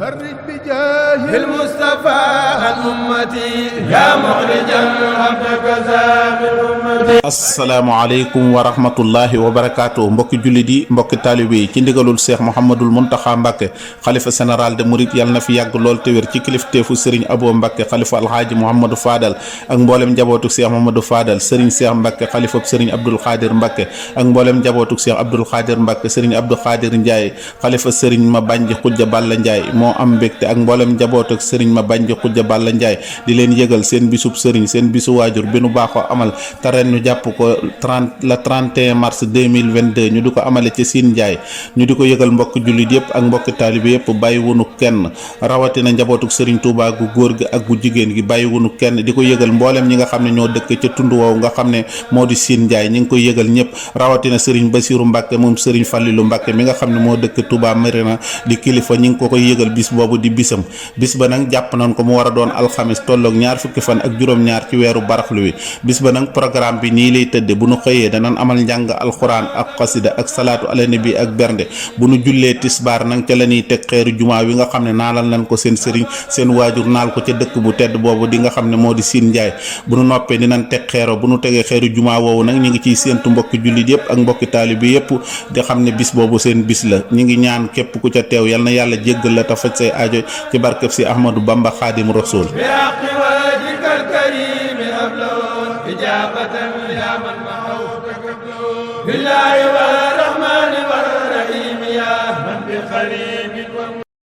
فرج بجاه المصطفى عن أمتي يا مخرجا عبدك زامل أمتي. asalaamaaleykum wa rahmatullahi wa barakaatu mbokki jullit yi mbokki taalibe yi ci ndigalul Cheikh Mouhamadul Mountakha Mbacké xalifa général de Mouride yàlla na fi yàgg lool te wér ci kilifteefu Serigne Abo Mbacké xalifa alhaaji Mouhamadou Fadal ak mboolem njabootuk Cheikh Mouhamadou Fadal Serigne Cheikh Mbacké xalifa Serigne Abdoul Khadir Mbacké ak mboolem njabootuk Cheikh Abdoul Khadir Mbacké Serigne Abdou Khadir Ndiaye xalifa Serigne Mabanji Khoudia Balla Ndiaye moo am mbégte ak mboolem njabootuk Serigne Mabanji Khoudia Balla Ndiaye di leen yëgal seen bisub Serigne seen bisu waajur bi nu baaxoo amal te ren ñu jàpp ko le 31 mars 2022 ñu di ko amale ci Sine Ndiaye ñu di ko yëgal mbokk jullit yëpp ak mbokki taalibe yëpp bàyyi wunu kenn rawatina njabootuk Serigne Touba gu góor gi ak gu jigéen gi bàyyi wunu kenn di ko yëgal mboolem ñi nga xam ne ñoo dëkk ca tund woowu nga xam ne moo di Sine Ndiaye ñi ngi koy yëgal ñëpp rawatina Serigne Bassirou Mbacké moom Serigne Fallilou Mbacké mi nga xam ne moo dëkk Touba Marina di kilifa ñi ngi ko koy yëgal bis boobu di bisam bis ba nag jàpp nañ ko mu war a doon alxamis tolloog ñaar fukki fan ak juróom-ñaar ci weeru baraxlu wi bis ba nag programme bi nii lay tëdde bu nu xëyee danañ amal njàng alxuraan ak xasida ak salaatu ala nabi ak bernde bu nu jullee tisbaar nag ca la ñuy teg xeeru jumaa wi nga xam ne naalal nañ ko seen sëriñ seen waajur naal ko ca dëkk bu tedd boobu di nga xam ne moo di Sine Ndiaye bu nu noppee dinañ teg xeero bu nu tegee xeeru jumaa woowu nag ñu ngi ciy séentu mbokki jullit yëpp ak mbokki taalibe yëpp di xam ne bis boobu seen bis la ñu ngi ñaan képp ku ca teew yal na yàlla jéggal la te faj say aajo ci barkeb si Ahmadou Bamba Xaadim Rasul بالله والرحمن والرحيم يا من بخليل